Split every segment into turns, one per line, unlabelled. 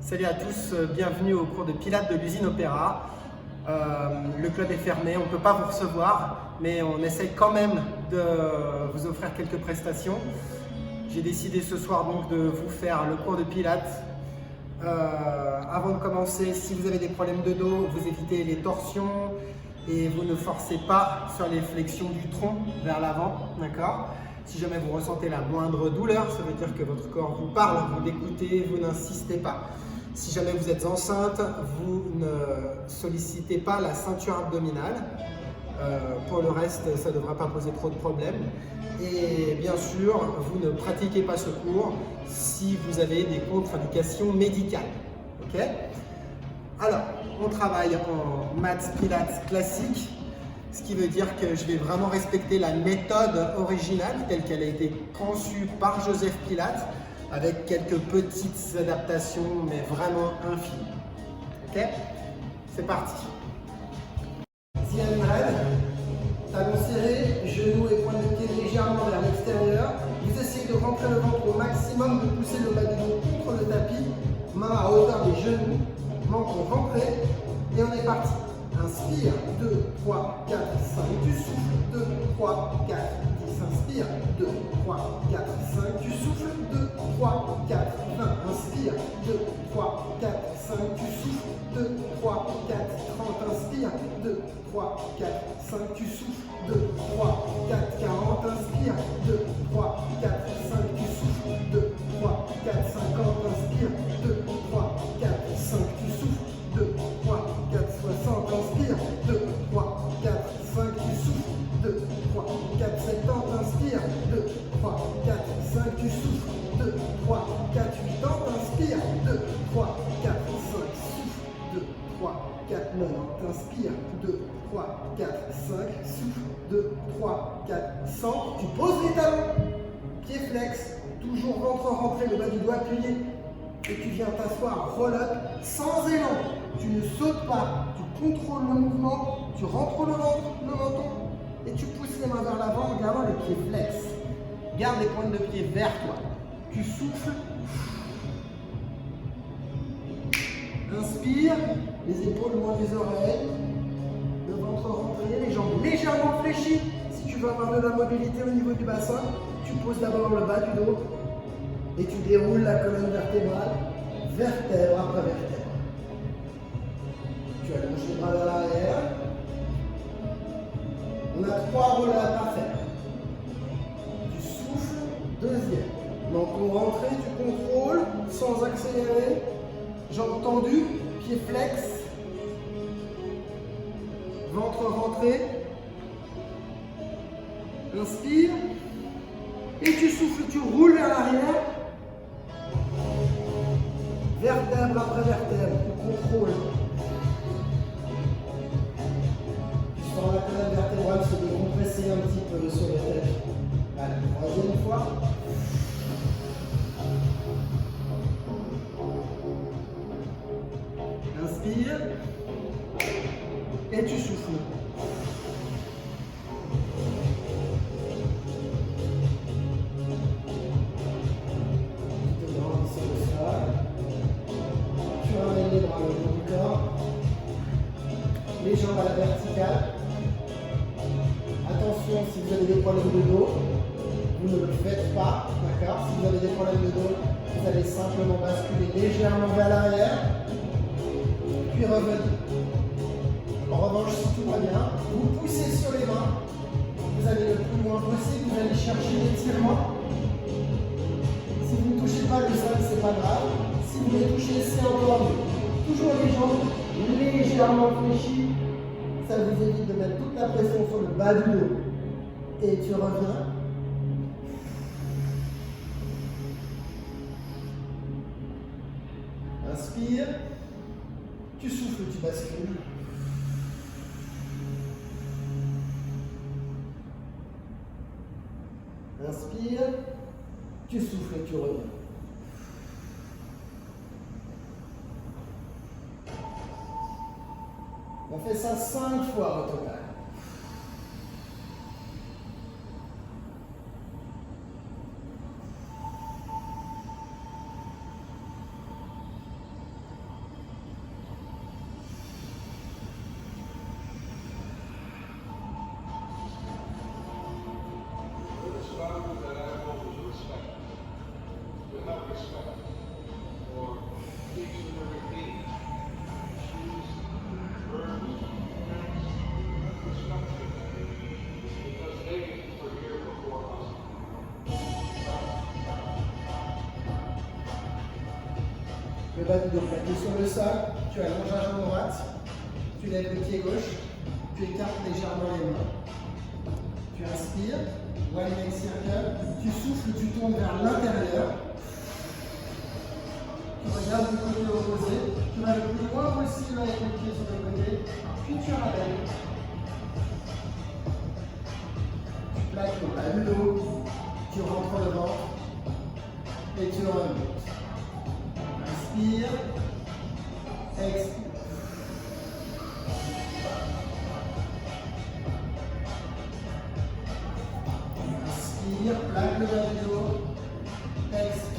Salut à tous, bienvenue au cours de Pilates de l'usine Opéra. Le club est fermé, on ne peut pas vous recevoir, mais on essaye quand même de vous offrir quelques prestations. J'ai décidé ce soir donc de vous faire le cours de Pilates. Avant de commencer, si vous avez des problèmes de dos, vous évitez les torsions et vous ne forcez pas sur les flexions du tronc vers l'avant, d'accord ? Si jamais vous ressentez la moindre douleur, ça veut dire que votre corps vous parle, vous l'écoutez, vous n'insistez pas. Si jamais vous êtes enceinte, vous ne sollicitez pas la ceinture abdominale. Pour le reste, ça ne devrait pas poser trop de problèmes. Et bien sûr, vous ne pratiquez pas ce cours si vous avez des contre-indications médicales. Ok ? Alors, on travaille en maths pilates classique, ce qui veut dire que je vais vraiment respecter la méthode originale telle qu'elle a été conçue par Joseph Pilates, avec quelques petites adaptations, mais vraiment infimes. Ok ? C'est parti. Diane Red, talons serrés, genoux et pointes de pied légèrement vers l'extérieur. Vous essayez de rentrer le ventre au maximum, de pousser le bas du dos contre le tapis, main à hauteur des genoux, menton rentré, et on est parti. Inspire, 2, 3, 4, 5, tu souffles, 2, 3, 4, 10, inspire, 2, 3, 4, 5, tu souffles, 2, 3, 4, 20, inspire, 2, 3, 4, 5, tu souffles, 2, 3, 4, 30, inspire, 2, 3, 4, 5, tu souffles, 2, 3, 4, 40, inspire, 2, 3, 4, 5, tu souffles, 2, 3, 4, 50, inspire, 2, 3, 4, 5, tu souffles, 2, 3, 4, 60, inspire, 2, 3, 4, 5, tu souffles, 2, 3, 4, 70, inspire, 2, 3, 4, 5, tu souffles, 2, 3, 4, 80, inspire, 2, 3, 4, 5, souffle, 2, 3, 4, 90, inspire, 2, 3, 4, 5, souffle, 2, 3, 4, 100, tu poses les talons, pied flex, toujours ventre rentré, le bas du doigt appuyé, et tu viens t'asseoir, roll up, sans élan, tu ne sautes pas, tu contrôles le mouvement, tu rentres le ventre, le menton, et tu pousses les mains vers l'avant en gardant les pieds flex. Garde les pointes de pied vers toi. Tu souffles. Inspire, les épaules loin des oreilles, le ventre rentré, les jambes légèrement fléchies. Si tu veux avoir de la mobilité au niveau du bassin, tu poses d'abord le bas du dos et tu déroules la colonne vertébrale, vertèbre après vertèbre. Tu allonges les bras vers l'arrière. On a 3 roll-ups à faire. Tu souffles, deuxième. Menton rentré, tu contrôles sans accélérer. Jambes tendues, pieds flex. Ventre rentré. Inspire. Et tu souffles, tu roules vers l'arrière. Vertèbre après vertèbre, tu contrôles. Tu sens la colonne vertébrale se décompresser un petit peu sur le tête. Allez, troisième fois. Inspire. Et tu souffles. Tu te rends sur le sol. Tu ramènes les bras le long du corps. Les jambes à la verticale. Attention, si vous avez des problèmes de dos, vous ne le faites pas, d'accord ? Si vous avez des problèmes de dos, vous allez simplement basculer légèrement vers l'arrière, puis revenir. En revanche, si tout va bien, vous poussez sur les mains, vous allez le plus loin possible, vous allez chercher l'étirement. Si vous ne touchez pas le sol, c'est pas grave. Si vous les touchez, c'est encore mieux. Toujours les jambes légèrement fléchies. Ça vous évite de mettre toute la pression sur le bas du dos. Et tu reviens. Inspire. Tu souffles, tu bascules. Inspire. Tu souffles et tu reviens. On fait ça 5 fois au total. bas du dos plaqué sur le sol, tu allonges la jambe droite, tu lèves le pied gauche, tu écartes légèrement les mains. Tu inspires, one leg circle, tu souffles, tu tournes vers l'intérieur. Tu regardes du côté opposé, tu vas le plus loin possible avec le pied sur le côté, puis tu ramènes. Tu plaques le bas du dos, tu rentres le ventre et tu remontes. Inspire, expire. Inspire, plaque le bas du dos, expire.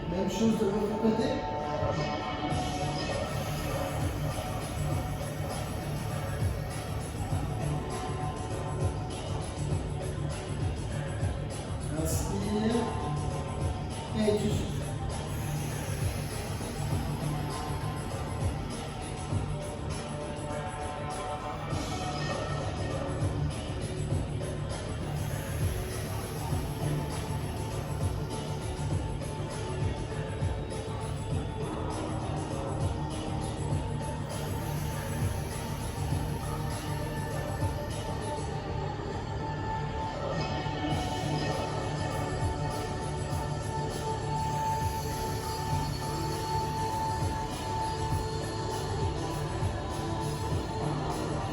Même chose de l'autre côté. Inspire et tu souffles.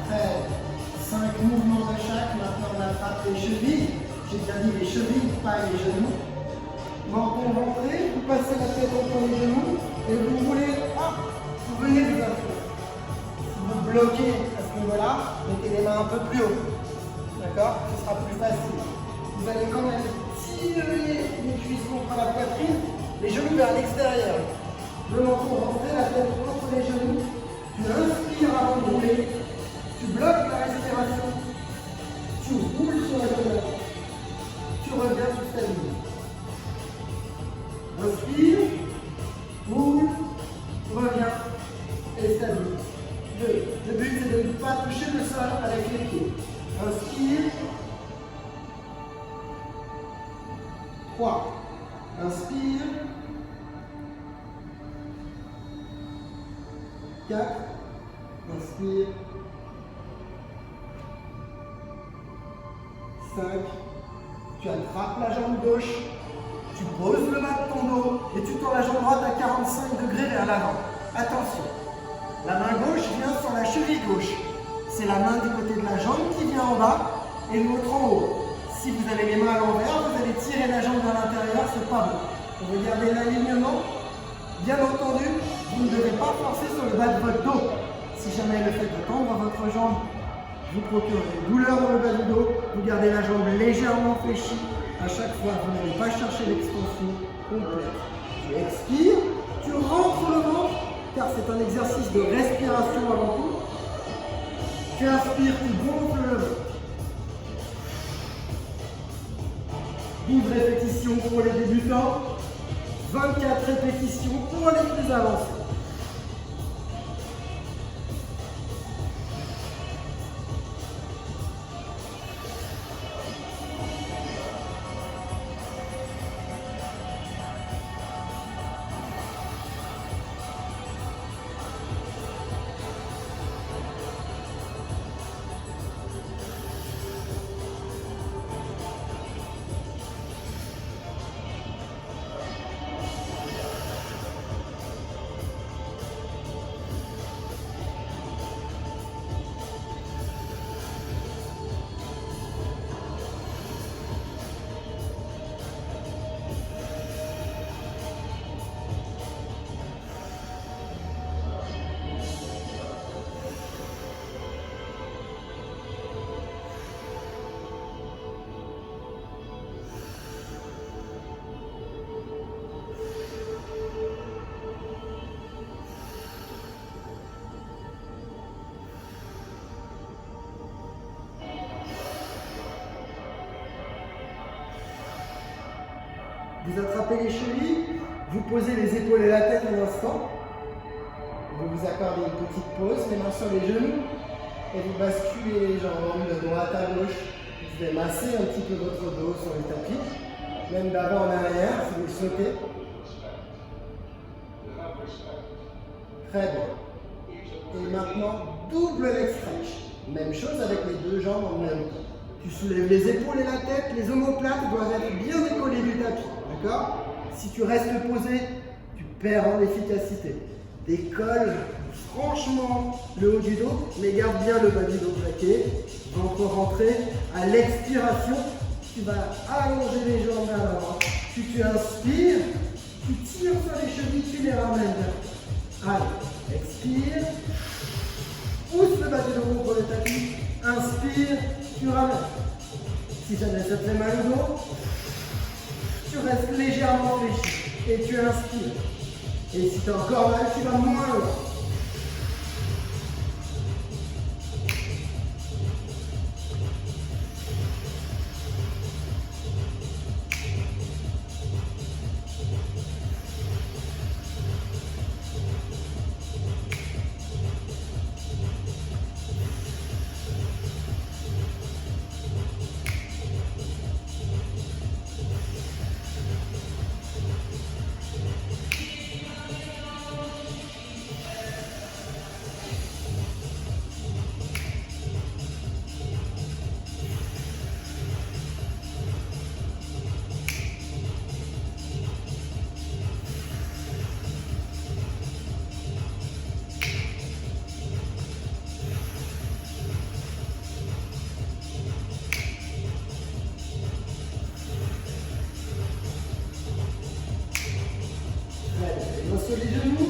Après 5 mouvements de chaque, maintenant on attrape les chevilles. J'ai bien dit les chevilles, pas les genoux. Menton rentré, vous passez la tête entre les genoux et vous voulez, vous venez vous asseoir. Vous bloquez à ce niveau-là, mettez les mains un peu plus haut. D'accord? Ce sera plus facile. Vous allez quand même tirer les cuisses contre la poitrine, les genoux vers l'extérieur. Le menton rentré, la tête entre les genoux. Tu inspires avant de rouler. Tu bloques la respiration. Tu roules sur la colonne. Tu reviens, tu stabilises. Inspire, roule, reviens et stabilise. 2. Le but c'est de ne pas toucher le sol avec les pieds. Inspire. 3. Inspire. 4. Inspire. 5. Tu attrapes la jambe gauche. Tu poses le bas de ton dos et tu tends la jambe droite à 45 degrés vers l'avant. Attention, la main gauche vient sur la cheville gauche. C'est la main du côté de la jambe qui vient en bas et l'autre en haut. Si vous avez les mains à l'envers, vous allez tirer la jambe vers l'intérieur, c'est pas bon. On veut garder l'alignement. Bien entendu, vous ne devez pas forcer sur le bas de votre dos. Si jamais le fait de tendre votre jambe vous procure des douleurs dans le bas du dos, vous gardez la jambe légèrement fléchie. À chaque fois, vous n'allez pas chercher l'extension complète. Tu expires, tu rentres le ventre, car c'est un exercice de respiration avant tout. Tu inspires, tu gonfles le ventre. 12 répétitions pour les débutants, 24 répétitions pour les plus avancés. Vous attrapez les chevilles, vous posez les épaules et la tête un instant. Vous vous accordez une petite pause, les mains sur les genoux. Et vous basculez les jambes de droite à gauche. Vous pouvez masser un petit peu votre dos sur le tapis. Même d'avant en arrière, si vous le souhaitez. Très bien. Et maintenant, double leg stretch. Même chose avec les deux jambes en même temps. Tu soulèves les épaules et la tête, les omoplates doivent être bien décollées du tapis. D'accord? Si tu restes posé, tu perds en efficacité. Décolle franchement le haut du dos, mais garde bien le bas du dos plaqué. Ventre rentré. À l'expiration, tu vas allonger les jambes vers l'avant. Puis tu inspires, tu tires sur les chevilles, tu les ramènes. Allez, expire. Pousse le bas du dos contre le tapis. Inspire, tu ramènes. Si jamais ça te fait mal au dos, tu restes légèrement fléchi et tu inspires. Et si tu as encore mal, tu vas moins loin. Sur les genoux,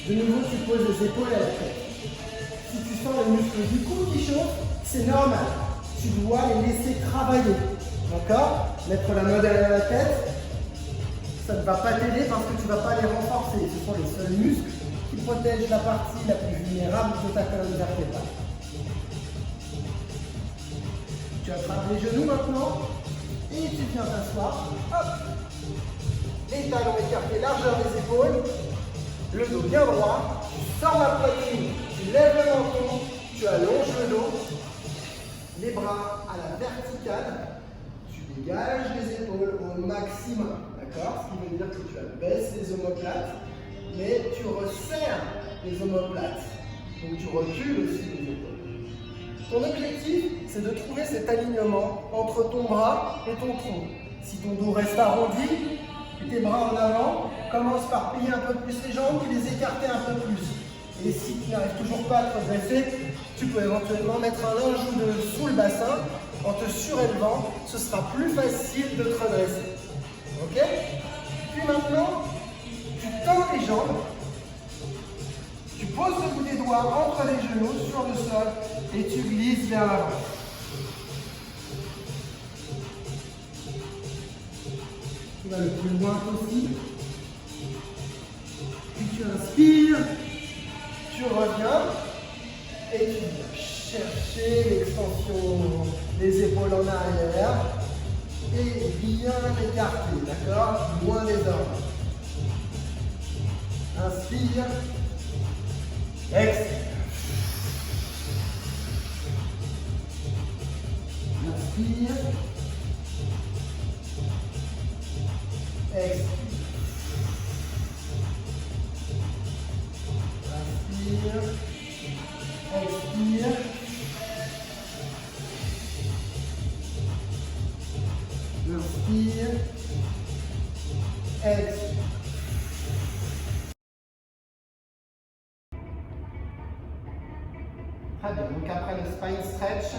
de nouveau tu poses les épaules à la tête. Si tu sens les muscles du cou qui chauffent, c'est normal. Tu dois les laisser travailler. D'accord? Mettre la main derrière la tête, ça ne va pas t'aider parce que tu ne vas pas les renforcer. Ce sont les seuls muscles qui protègent la partie la plus vulnérable de ta colonne vertébrale. Tu attrapes les genoux maintenant et tu viens t'asseoir. Hop! Les talons écartés, largeur des épaules. Le dos bien droit, tu sors la poitrine, tu lèves le menton, tu allonges le dos, les bras à la verticale, tu dégages les épaules au maximum, d'accord? Ce qui veut dire que tu abaisses les omoplates, mais tu resserres les omoplates, donc tu recules aussi les épaules. Ton objectif, c'est de trouver cet alignement entre ton bras et ton tronc. Si ton dos reste arrondi, tes bras en avant, commence par plier un peu plus les jambes, puis les écarter un peu plus. Et si tu n'arrives toujours pas à te redresser, tu peux éventuellement mettre un linge sous le bassin en te surélevant. Ce sera plus facile de te redresser. Ok? Puis maintenant, tu tends les jambes, tu poses le bout des doigts entre les genoux sur le sol et tu glisses vers l'avant. Tu vas le plus loin possible. Puis tu inspires, tu reviens et tu viens chercher l'extension des épaules en arrière et bien écarter, d'accord? Loin des jambes. Inspire, expire. Inspire. Expire. Inspire. Expire. Inspire. Expire. Très bien. Donc après le spine stretch,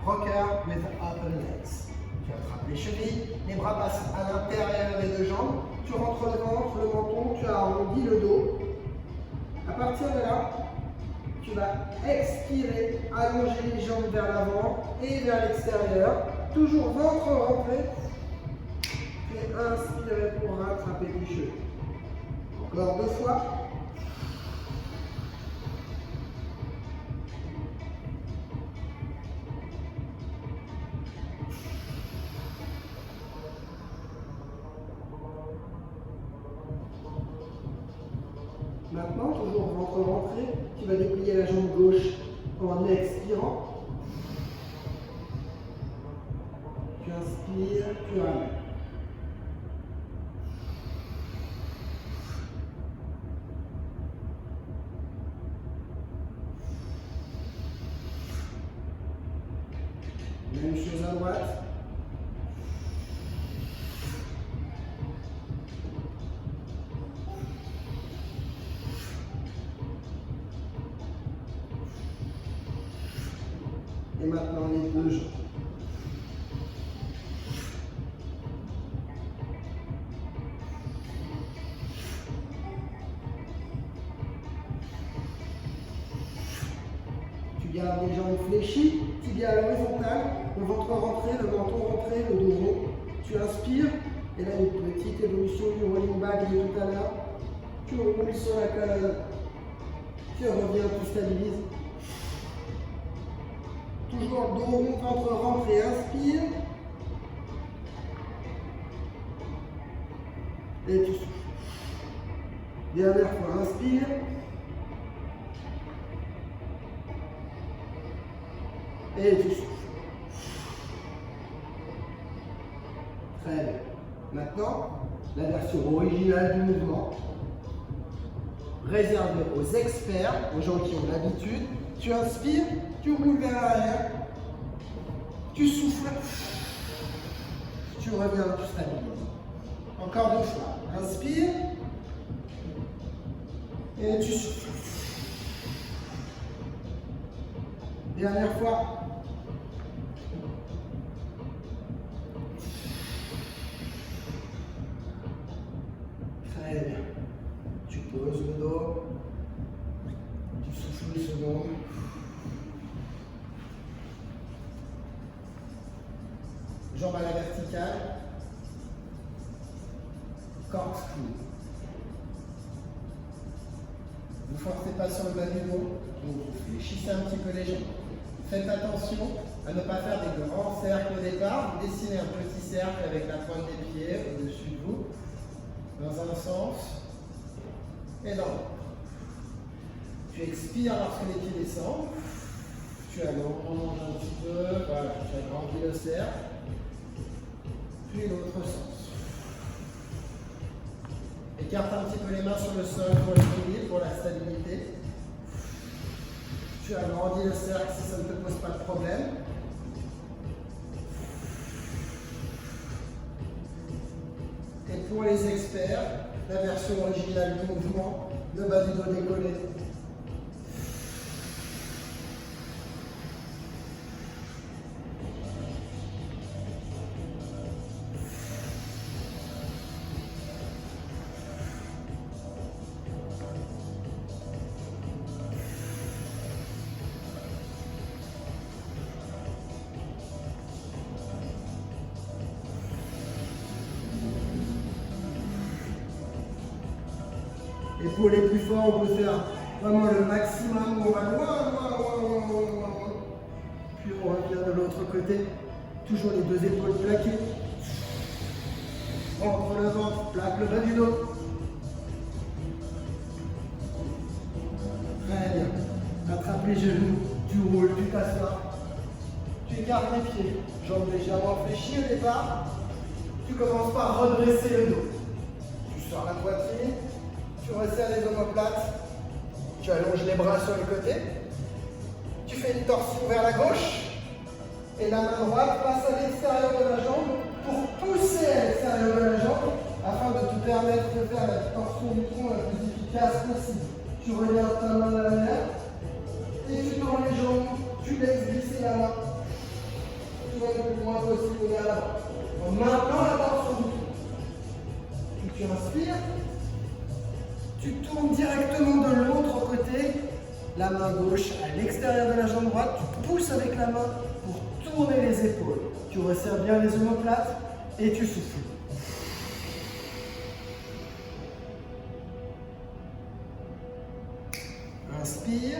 rocker with open legs. Tu attrapes les chevilles, les bras passent à l'intérieur des deux jambes, tu rentres le ventre, le menton, tu arrondis le dos. À partir de là, tu vas expirer, allonger les jambes vers l'avant et vers l'extérieur, toujours ventre rentré, et inspirer pour rattraper les cheveux. Encore 2 fois. Maintenant, toujours ventre rentré, tu vas déplier la jambe gauche en expirant. Tu inspires, tu ramènes. Même chose à droite. Et maintenant les deux jambes. Tu gardes les jambes fléchies, tibia à l'horizontale, le ventre rentré, le menton rentré, le dos rond. Tu inspires, et là une petite évolution du rolling back de tout à l'heure. Tu roules sur la colonne, tu reviens, tu stabilises. Toujours dos rond, ventre rentré, inspire. Et tu souffles. Dernière fois, inspire. Et tu souffles. Très bien. Maintenant, la version originale du mouvement, réservée aux experts, aux gens qui ont l'habitude. Tu inspires, tu roules vers l'arrière, tu souffles, tu reviens, tu stabilises. Encore deux fois. Inspire et tu souffles. Dernière fois. Très bien. Tu poses le dos. Tu souffles une seconde. Jambes à la verticale. Corkscrew. Ne forcez pas sur le bas du dos. Vous fléchissez un petit peu les jambes. Faites attention à ne pas faire des grands cercles au départ. Vous dessinez un petit cercle avec la pointe des pieds au-dessus de vous, dans un sens et dans l'autre. Tu expires lorsque les pieds descendent. Tu allonges un petit peu. Voilà, tu agrandis le cercle. Puis l'autre sens. Écarte un petit peu les mains sur le sol pour l'équilibre, pour la stabilité. Tu agrandis le cercle si ça ne te pose pas de problème. Et pour les experts, la version originale du mouvement, le bas du dos décollé. Et pour les plus forts, on peut faire vraiment le maximum. On va loin. Puis on revient de l'autre côté. Toujours les deux épaules plaquées. Entre le ventre, plaque le bas du dos. Très bien. Attrape les genoux, tu roules, tu t'assois. Tu écartes les pieds. Jambes légèrement fléchies au départ. Tu commences par redresser le dos. Tu sors la poitrine. Tu resserres les omoplates, tu allonges les bras sur les côtés, tu fais une torsion vers la gauche, et la main droite passe à l'extérieur de la jambe pour pousser à l'extérieur de la jambe, afin de te permettre de faire la torsion du tronc la plus efficace possible. Tu regardes ta main à l'arrière, et tu tends les jambes, tu laisses glisser la main, tu vas le plus loin possible vers l'avant. En maintenant la torsion du tronc. Puis tu inspires. Tu tournes directement de l'autre côté, la main gauche à l'extérieur de la jambe droite, tu pousses avec la main pour tourner les épaules. Tu resserres bien les omoplates et tu souffles. Inspire.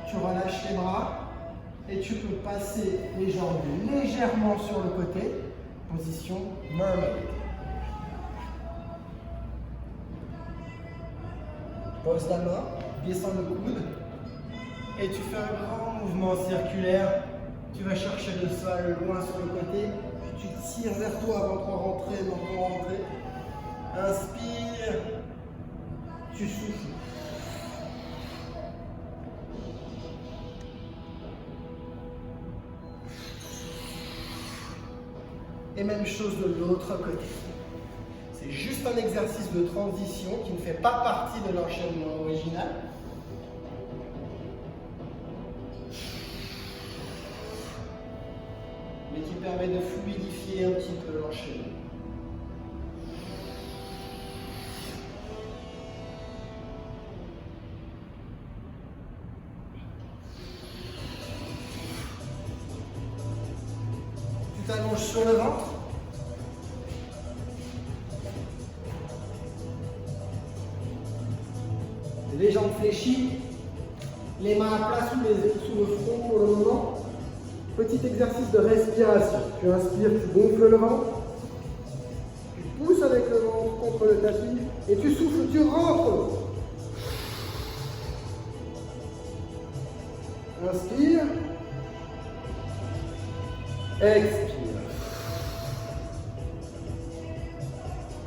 Tu relâches les bras et tu peux passer les jambes légèrement sur le côté. Position mermaid. Pose la main, descends le coude et tu fais un grand mouvement circulaire. Tu vas chercher le sol loin sur le côté, puis tu tires vers toi avant de rentrer, Inspire, tu souffles. Et même chose de l'autre côté. C'est juste un exercice de transition qui ne fait pas partie de l'enchaînement original. Mais qui permet de fluidifier un petit peu l'enchaînement. Tu t'allonges sur le ventre. Les jambes fléchies, les mains à plat sous le front pour le moment. Petit exercice de respiration. Tu inspires, tu gonfles le ventre. Tu pousses avec le ventre contre le tapis et tu souffles, tu rentres. Inspire. Expire.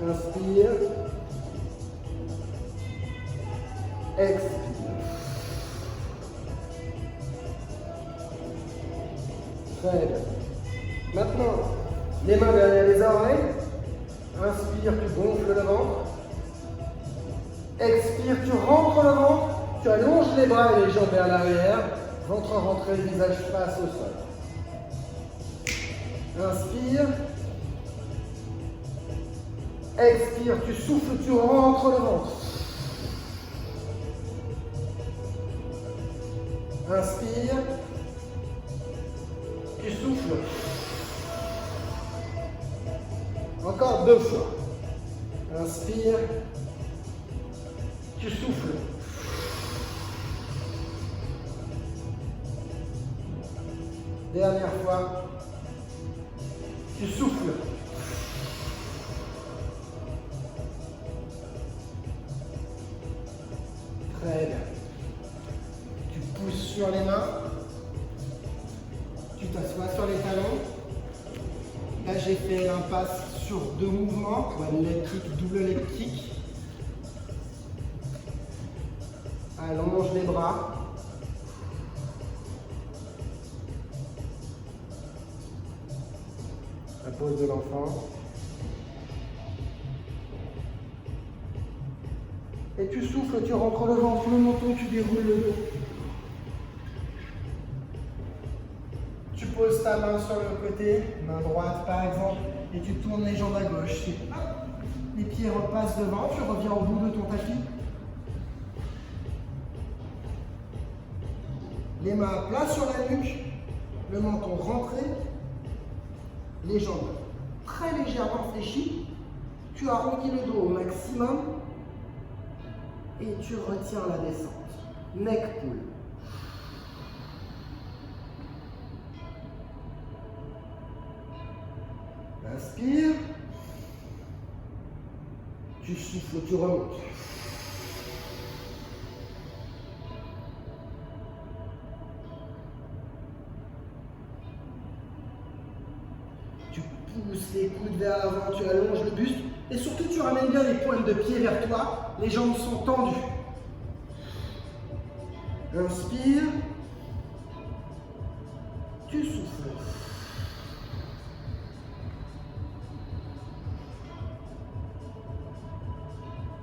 Inspire. Expire. Très bien. Maintenant, les mains derrière les oreilles. Inspire, tu gonfles le ventre. Expire, tu rentres le ventre. Tu allonges les bras et les jambes vers l'arrière. Ventre rentré, visage face au sol. Inspire. Expire, tu souffles, tu rentres le ventre. Inspire. Tu souffles. Encore 2 fois. Inspire. Tu souffles. Dernière fois. Tu souffles. Très bien. Tu pousses sur les mains. Tu t'assois sur les talons. Là, j'ai fait un pass sur 2 mouvements. One leg kick, double leg kick. Allonge les bras. La pose de l'enfant. Et tu souffles, tu rentres le ventre, le menton, tu déroules le dos. Tu poses ta main sur le côté, main droite par exemple, et tu tournes les jambes à gauche. Les pieds repassent devant, tu reviens au bout de ton tapis. Les mains à plat sur la nuque, le menton rentré, les jambes très légèrement fléchies. Tu arrondis le dos au maximum et tu retiens la descente. Neck pull. Inspire. Tu souffles, tu remontes. Tu pousses les coudes vers l'avant, tu allonges le buste et surtout tu ramènes bien les pointes de pied vers toi. Les jambes sont tendues. Inspire. Tu souffles.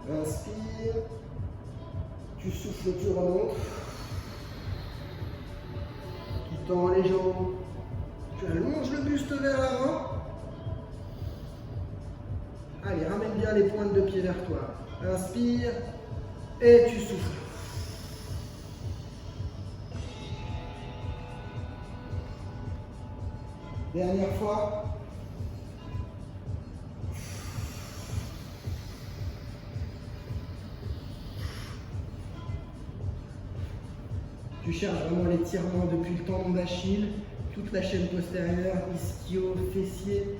Inspire. Tu souffles, tu remontes. Tu tends les jambes. Tu allonges le buste vers l'avant. Allez, ramène bien les pointes de pied vers toi. Inspire. Et tu souffles. Dernière fois. Tu cherches vraiment l'étirement depuis le tendon d'Achille, toute la chaîne postérieure, ischio, fessier.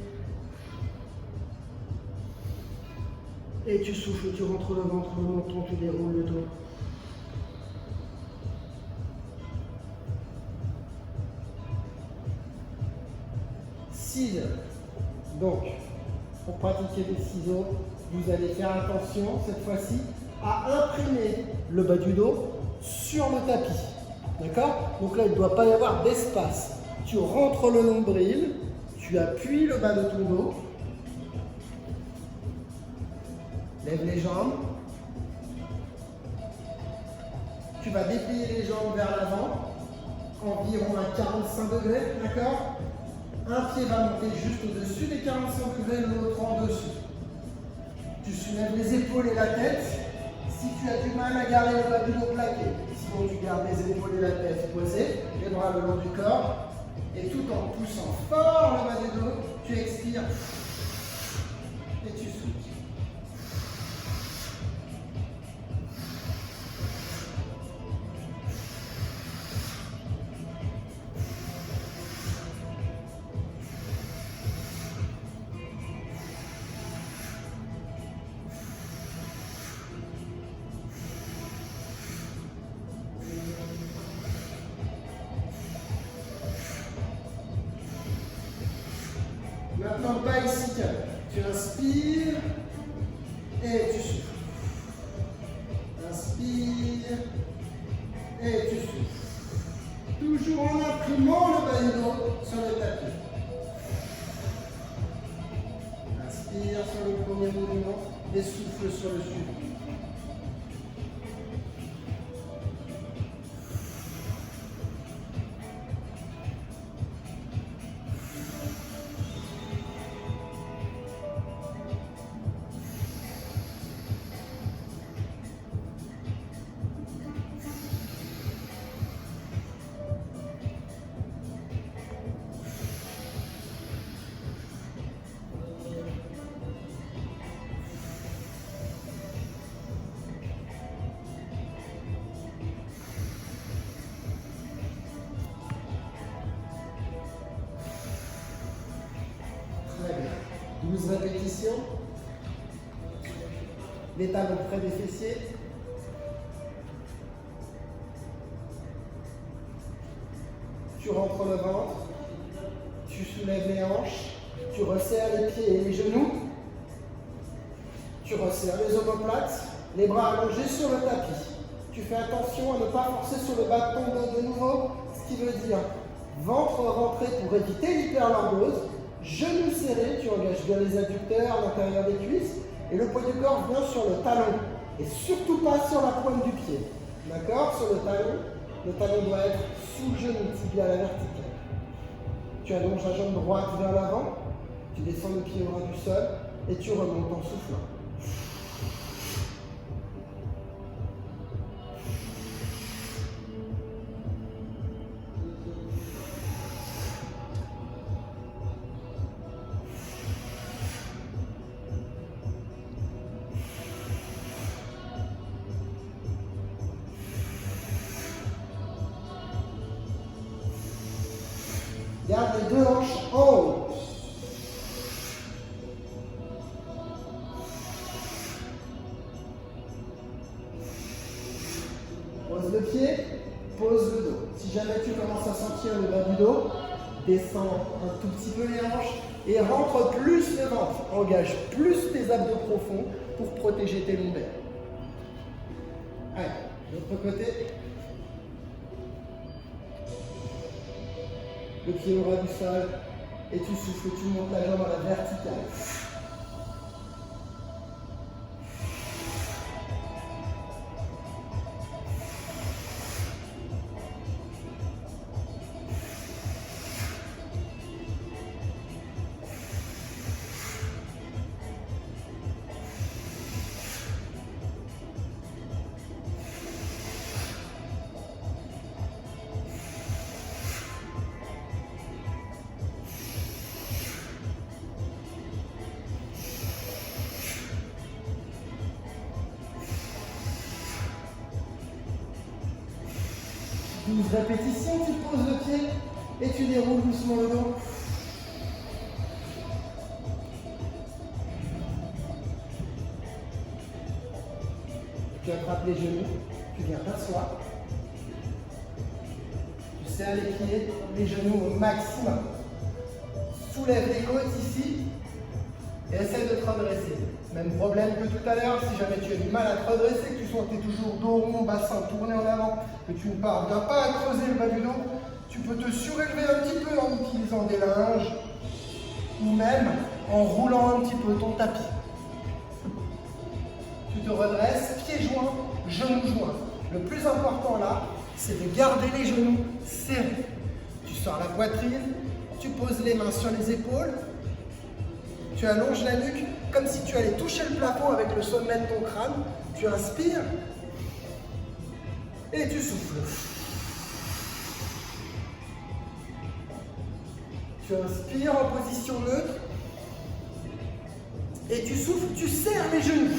Et tu souffles, tu rentres le ventre, le menton, tu déroules le dos. Donc, pour pratiquer les ciseaux, vous allez faire attention cette fois-ci à imprimer le bas du dos sur le tapis. D'accord? Donc là, il ne doit pas y avoir d'espace. Tu rentres le nombril, tu appuies le bas de ton dos, lève les jambes, tu vas déplier les jambes vers l'avant, environ à 45 degrés, d'accord? Un pied va monter juste au-dessus des 45 degrés, l'autre en dessous. Tu soulèves les épaules et la tête. Si tu as du mal à garder le bas du dos plaqué, sinon tu gardes les épaules et la tête posées, les bras le long du corps, et tout en poussant fort le bas du dos, tu expires et tu souffles. Maintenant, bicycle. Tu inspires et tu souffles. Inspire et tu souffles. Toujours en imprimant le bas du dos sur le tapis. Inspire sur le premier mouvement et souffle sur le suivant. Très bien. 12 répétitions. Les talons près des fessiers. Tu rentres le ventre. Tu soulèves les hanches. Tu resserres les pieds et les genoux. Tu resserres les omoplates. Les bras allongés sur le tapis. Tu fais attention à ne pas forcer sur le bas de ton dos de nouveau, ce qui veut dire ventre rentré pour éviter l'hyperlordose. Genoux serrés, tu engages bien les adducteurs à l'intérieur des cuisses et le poids du corps vient sur le talon et surtout pas sur la pointe du pied. D'accord? Sur le talon doit être sous le genou, tibia à la verticale. Tu allonges la jambe droite vers l'avant, tu descends le pied au ras du sol et tu remontes en soufflant. Garde les deux hanches en haut. Pose le pied, pose le dos. Si jamais tu commences à sentir le bas du dos, descends un tout petit peu les hanches et rentre plus le ventre. Engage plus tes abdos profonds pour protéger tes lombaires. Allez, de l'autre côté. Le pied au ras du sol et tu souffles, tu montes la jambe à la verticale. 12 répétitions, tu poses le pied et tu déroules doucement le dos. Tu attrapes les genoux, tu viens t'asseoir. Tu serres les pieds, les genoux au maximum. Soulève les côtes ici et essaie de te redresser. Même problème que tout à l'heure, si jamais tu as du mal à te redresser, que tu sois toujours dos rond, bassin tourné en avant, que tu ne parviens pas à creuser le bas du dos, tu peux te surélever un petit peu en utilisant des linges ou même en roulant un petit peu ton tapis. Tu te redresses, pieds joints, genoux joints. Le plus important là, c'est de garder les genoux serrés. Tu sors la poitrine, tu poses les mains sur les épaules, tu allonges la nuque comme si tu allais toucher le plafond avec le sommet de ton crâne. Tu inspires et tu souffles. Tu inspires en position neutre et tu souffles, tu serres les genoux.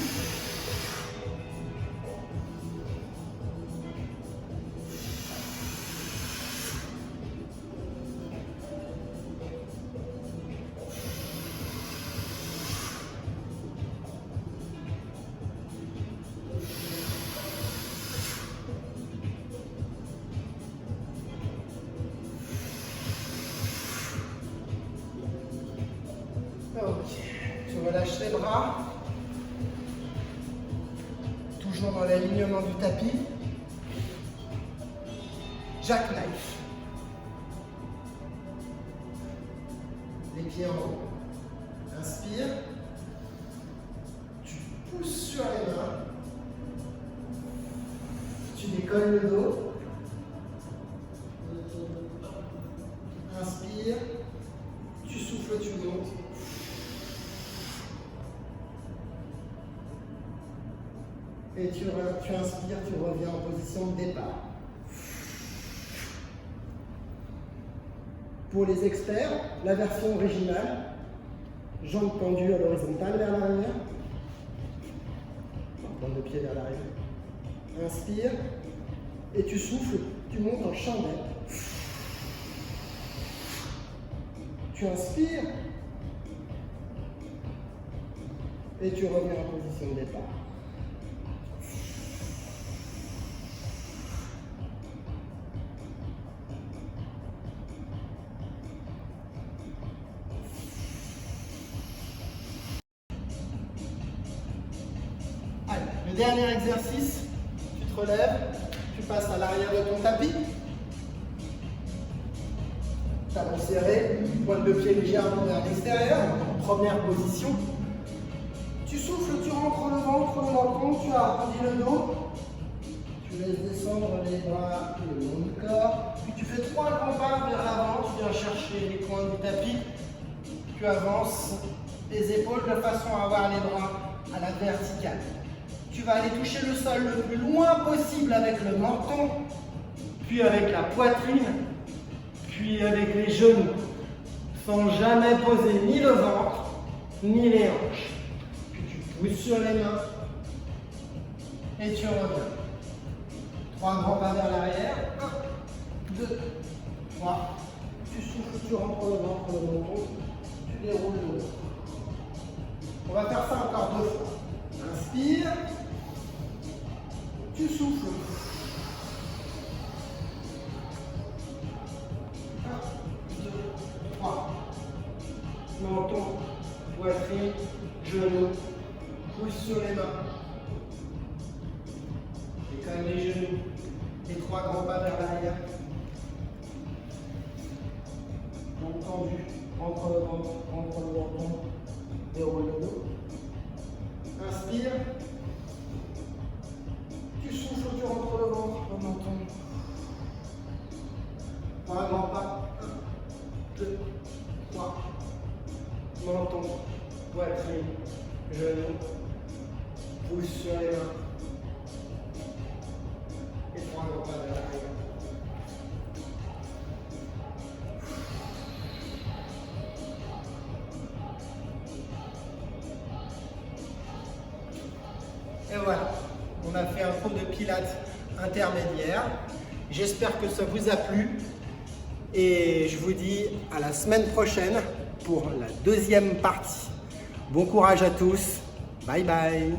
Ok, tu relâches les bras, toujours dans l'alignement du tapis. Jackknife. Les pieds en haut. Inspire. Tu pousses sur les mains. Tu décolles le dos. Inspire. Tu souffles, tu montes. Et tu inspires, tu reviens en position de départ. Pour les experts, la version originale, jambes tendues à l'horizontale vers l'arrière. On va prendre le pied vers l'arrière. Inspire. Et tu souffles, tu montes en chandelle. Tu inspires. Et tu reviens en position de départ. Allez, le dernier exercice, tu te relèves, tu passes à l'arrière de ton tapis. Talons serrés, pointe de pied légèrement vers l'extérieur, première position. Tu souffles, tu rentres le ventre, le menton, tu arrondis le dos. Tu laisses descendre les bras le long du corps. Puis tu fais 3 grands pas vers l'avant, tu viens chercher les coins du tapis. Tu avances les épaules de façon à avoir les bras à la verticale. Tu vas aller toucher le sol le plus loin possible avec le menton, puis avec la poitrine, puis avec les genoux, sans jamais poser ni le ventre, ni les hanches. Puis tu pousses sur les mains et tu reviens. 3 grands pas vers l'arrière. 1, 2, 3. Tu souffles, tu rentres le ventre, le menton, tu déroules le dos. On va faire ça encore 2 fois. Inspire. Tu souffles. 1, 2, 3. Menton, poitrine, genoux. Pousse sur les mains. Décolle les genoux. Les 3 grands pas vers l'arrière. Jambes tendues. Entre le ventre, entre le menton. Déroule le dos. Inspire. Tu souffles, tu rentres le ventre, le menton. 3 grands pas. 1, 2, 3. Menton, poitrine, genoux. Pousse sur les mains. Et 3 grands pas vers l'arrière. Et voilà, on a fait un cours de pilates intermédiaire. J'espère que ça vous a plu et je vous dis à la semaine prochaine pour la deuxième partie. Bon courage à tous, bye bye.